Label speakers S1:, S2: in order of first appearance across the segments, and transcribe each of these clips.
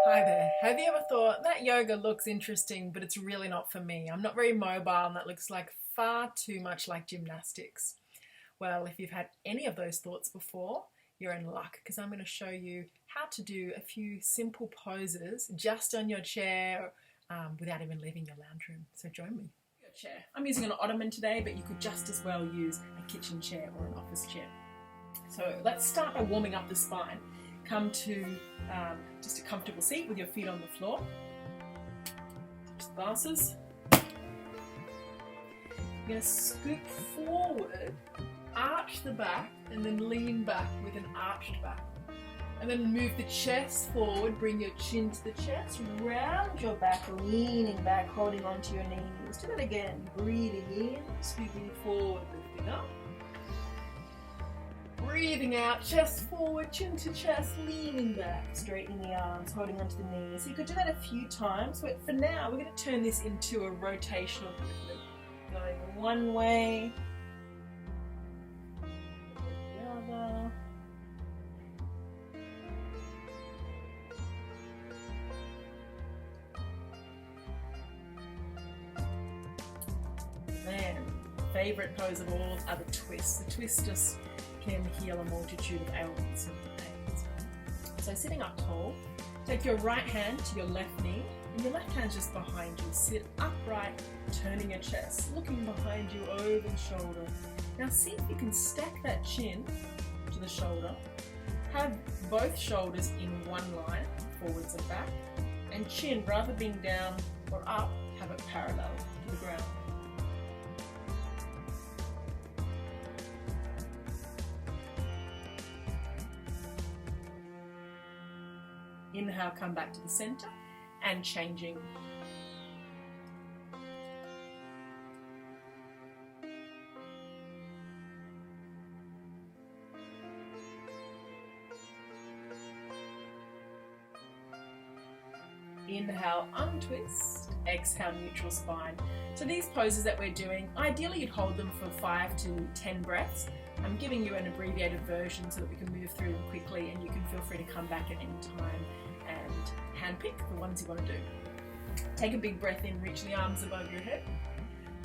S1: Hi there. Have you ever thought that yoga looks interesting, but it's really not for me? I'm not very mobile and that looks like far too much like gymnastics. Well, if you've had any of those thoughts before, you're in luck because I'm going to show you how to do a few simple poses just on your chair without even leaving your lounge room. So join me. Your chair. I'm using an ottoman today, but you could just as well use a kitchen chair or an office chair. So let's start by warming up the spine. Come to just a comfortable seat with your feet on the floor. Touch the glasses. You're going to scoop forward, arch the back, and then lean back with an arched back. And then move the chest forward, bring your chin to the chest, round your back, leaning back, holding onto your knees. Do that again. Breathing in, scooping forward, lifting up. Breathing out, chest forward, chin to chest, leaning back, straightening the arms, holding onto the knees. So you could do that a few times, but for now we're going to turn this into a rotational movement. Going one way, the other. Then, favourite pose of all are the twists. The twists just can heal a multitude of ailments and pains. So sitting up tall, take your right hand to your left knee and your left hand's just behind you. Sit upright, turning your chest, looking behind you over the shoulder. Now see if you can stack that chin to the shoulder. Have both shoulders in one line, forwards and back, and chin, rather being down or up, have it parallel to the ground. Inhale, come back to the center and changing. Inhale, untwist. Exhale, neutral spine. So these poses that we're doing, ideally you'd hold them for 5 to 10 breaths. I'm giving you an abbreviated version so that we can move through them quickly, and you can feel free to come back at any time and handpick the ones you want to do. Take a big breath in, reach the arms above your head.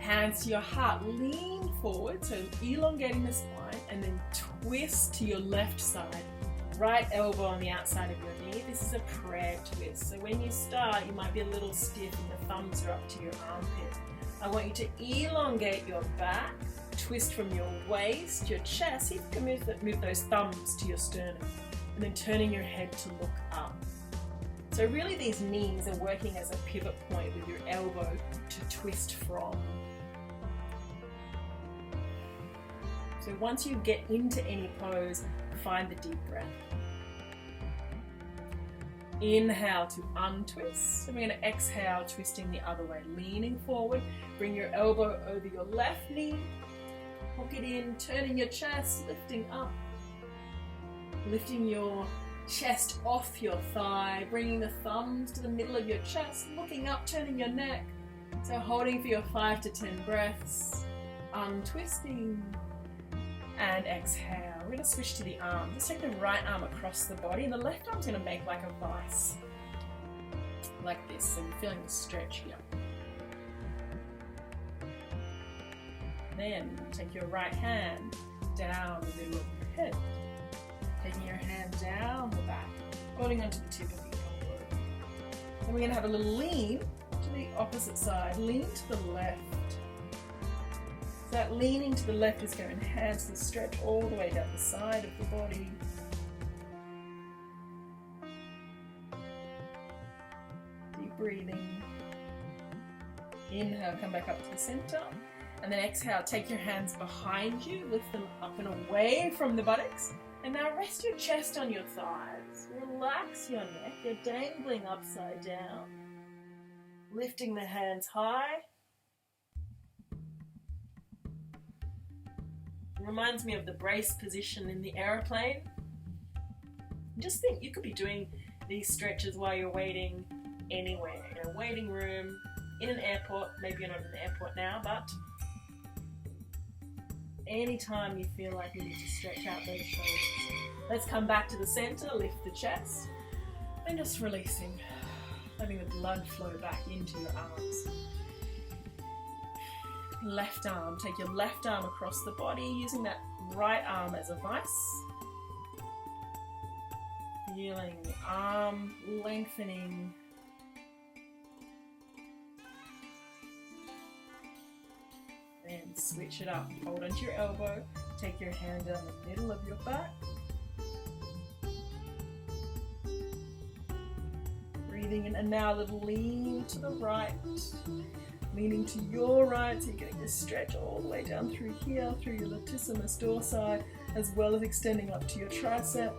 S1: Hands to your heart, lean forward, so elongating the spine, and then twist to your left side. Right elbow on the outside of your knee. This is a prayer twist. So when you start, you might be a little stiff and the thumbs are up to your armpit. I want you to elongate your back, twist from your waist, your chest. See if you can move those thumbs to your sternum, and then turning your head to look up. So really these knees are working as a pivot point with your elbow to twist from. So once you get into any pose, find the deep breath. Inhale to untwist. And we're going to exhale, twisting the other way, leaning forward. Bring your elbow over your left knee. Hook it in, turning your chest, lifting up. Lifting your chest off your thigh, bringing the thumbs to the middle of your chest, looking up, turning your neck. So holding for your 5 to 10 breaths. Untwisting. And exhale. We're going to switch to the arm. Just take the right arm across the body, and the left arm's going to make like a vice. Like this. So you're feeling the stretch here. Then take your right hand down the middle of your head. Taking your hand down the back, holding onto the tip of the elbow. Then we're going to have a little lean to the opposite side. Lean to the left. So that leaning to the left is going to enhance the stretch all the way down the side of the body. Deep breathing. Inhale, come back up to the center. And then exhale, take your hands behind you, lift them up and away from the buttocks. And now rest your chest on your thighs. Relax your neck. You're dangling upside down. Lifting the hands high. Reminds me of the brace position in the aeroplane. Just think, you could be doing these stretches while you're waiting anywhere, in a waiting room, in an airport. Maybe you're not in an airport now, but anytime you feel like you need to stretch out those shoulders. Let's come back to the center, lift the chest. And just releasing, letting the blood flow back into your arms. Left arm, take your left arm across the body, using that right arm as a vice. Feeling the arm lengthening. And switch it up. Hold onto your elbow, take your hand down the middle of your back. Breathing in, and now a little lean to the right. Leaning to your right, so you're getting this stretch all the way down through here, through your latissimus dorsi, as well as extending up to your tricep.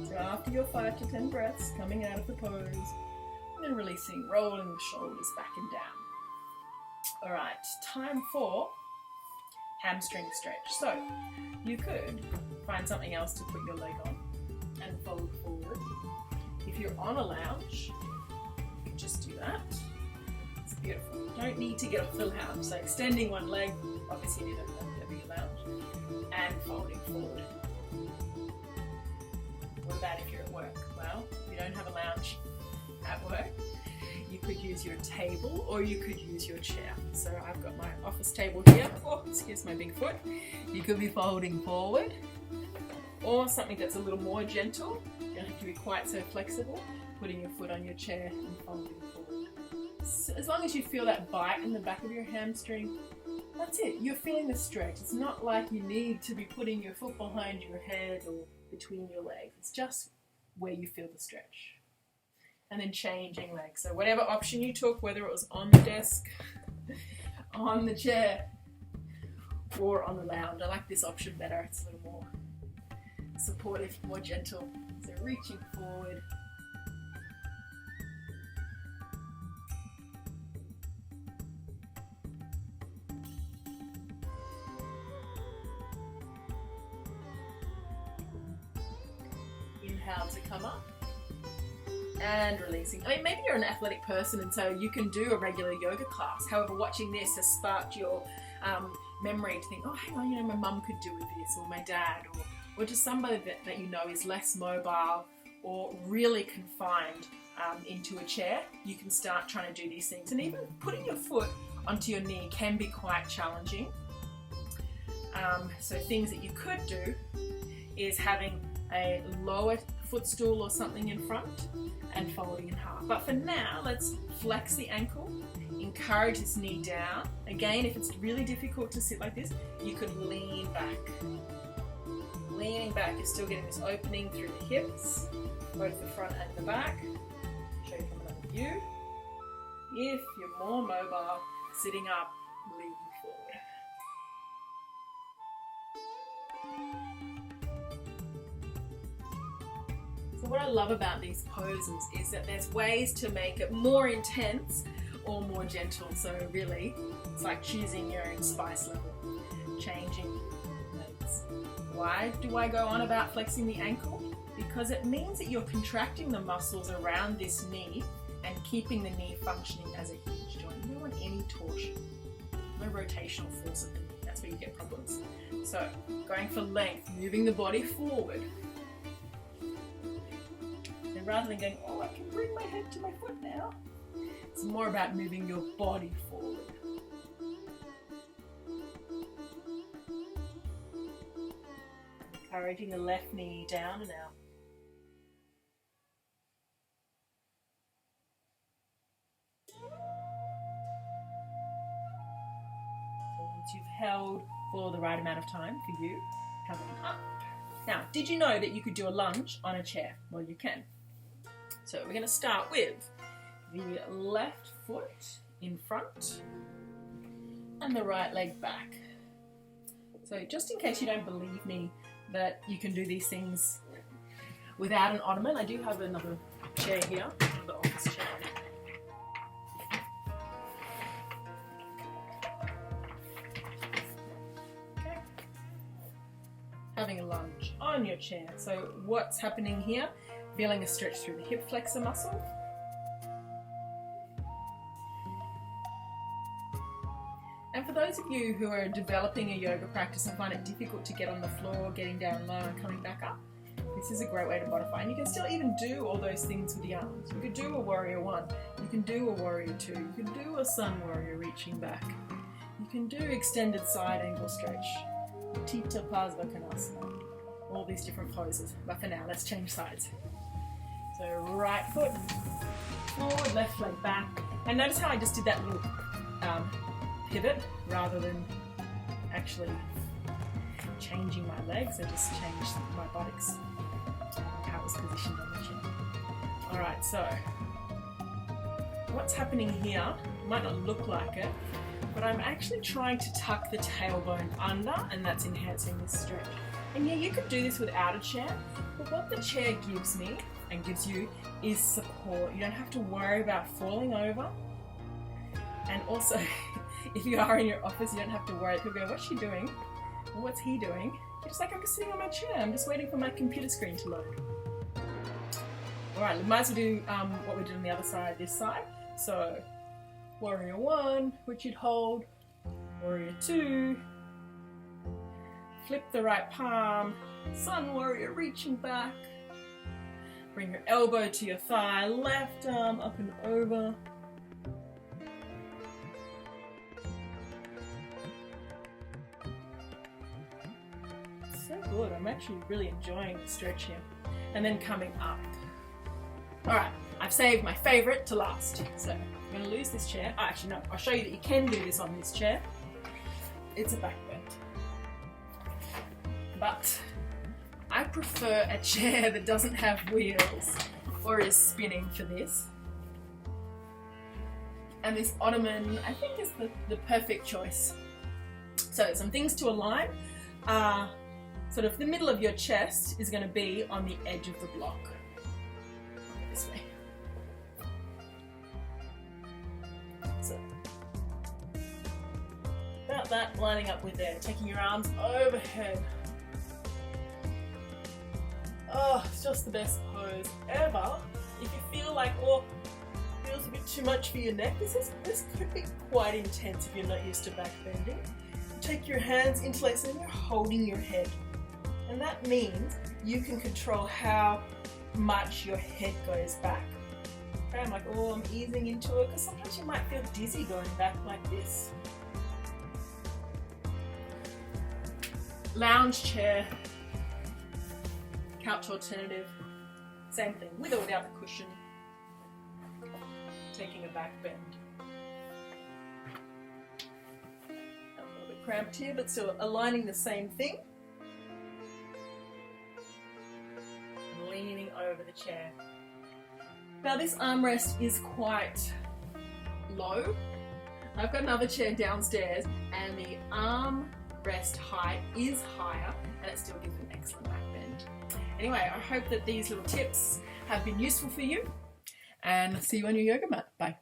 S1: So after your 5 to 10 breaths, coming out of the pose, and then releasing, rolling the shoulders back and down. All right, time for hamstring stretch. So you could find something else to put your leg on and fold forward. If you're on a lounge, you can just do that. It's beautiful. You don't need to get off the lounge. So extending one leg, obviously you don't have to be a lounge, and folding forward. What about if you're at work? Well, if you don't have a lounge at work, you could use your table or you could use your chair. So I've got my office table here. Oh, excuse my big foot. You could be folding forward, or something that's a little more gentle. You don't have to be quite so flexible, putting your foot on your chair and folding forward. So as long as you feel that bite in the back of your hamstring, that's it. You're feeling the stretch. It's not like you need to be putting your foot behind your head or between your legs. It's just where you feel the stretch. And then changing legs. So whatever option you took, whether it was on the desk, on the chair, or on the lounge. I like this option better. It's a little more supportive, more gentle. So reaching forward. Inhale to come up. And releasing. I mean, maybe you're an athletic person and so you can do a regular yoga class. However, watching this has sparked your memory to think, oh, hang on, you know, my mum could do this, or my dad, or just somebody that you know is less mobile or really confined into a chair. You can start trying to do these things. And even putting your foot onto your knee can be quite challenging. So things that you could do is having a lower footstool or something in front and folding in half. But for now, let's flex the ankle, encourage this knee down. Again, if it's really difficult to sit like this, you could lean back. Leaning back, you're still getting this opening through the hips, both the front and the back. Show you from another view. If you're more mobile, sitting up, leaning forward. So what I love about these poses is that there's ways to make it more intense or more gentle. So really, it's like choosing your own spice level, changing legs. Why do I go on about flexing the ankle? Because it means that you're contracting the muscles around this knee and keeping the knee functioning as a hinge joint. You don't want any torsion, no rotational force of the knee. That's where you get problems. So going for length, moving the body forward. And rather than going, oh, I can bring my head to my foot now, it's more about moving your body forward. Encouraging the left knee down and out. So once you've held for the right amount of time for you, coming up. Now, did you know that you could do a lunge on a chair? Well, you can. So we're going to start with the left foot in front and the right leg back. So just in case you don't believe me that you can do these things without an ottoman, I do have another chair here, another office chair. Okay. Having a lunge on your chair. So what's happening here? Feeling a stretch through the hip flexor muscle. And for those those of you who are developing a yoga practice and find it difficult to get on the floor, getting down low and coming back up, this is a great way to modify. And you can still even do all those things with the arms. You could do a warrior one, you can do a warrior two, you can do a sun warrior reaching back, you can do extended side angle stretch, Tita Parsvakonasana, all these different poses. But for now, let's change sides. So right foot forward, left leg back. And notice how I just did that little pivot rather than actually changing my legs. I just changed my buttocks, how it was positioned on the chin. Alright, so what's happening here might not look like it, but I'm actually trying to tuck the tailbone under, and that's enhancing this stretch. And yeah, you could do this without a chair, but what the chair gives me and gives you is support. You don't have to worry about falling over. And also, if you are in your office, you don't have to worry. People go, what's she doing? Or what's he doing? You're just like, I'm just sitting on my chair. I'm just waiting for my computer screen to load. All right, we might as well do what we did on the other side, this side. So, warrior one, which you'd hold. Warrior two. Flip the right palm. Sun warrior reaching back. Bring your elbow to your thigh. Left arm up and over. So good. I'm actually really enjoying the stretch here. And then coming up. Alright, I've saved my favourite to last. So I'm going to lose this chair. Oh, actually no, I'll show you that you can do this on this chair. It's a back bend. But I prefer a chair that doesn't have wheels or is spinning for this. And this ottoman, I think, is the perfect choice. So some things to align. Sort of the middle of your chest is going to be on the edge of the block. This way. So about that, lining up with there, taking your arms overhead. Oh, it's just the best pose ever. If you feel like, oh, it feels a bit too much for your neck, this could be quite intense if you're not used to back bending. Take your hands interlaced and you're holding your head. And that means you can control how much your head goes back. Okay, I'm like, oh, I'm easing into it, because sometimes you might feel dizzy going back like this. Lounge chair, couch alternative, same thing, with or without the cushion. Taking a back bend. A little bit cramped here, but still aligning the same thing. Leaning over the chair. Now this armrest is quite low. I've got another chair downstairs and the armrest height is higher and it still gives an excellent back bend. Anyway, I hope that these little tips have been useful for you and see you on your yoga mat. Bye.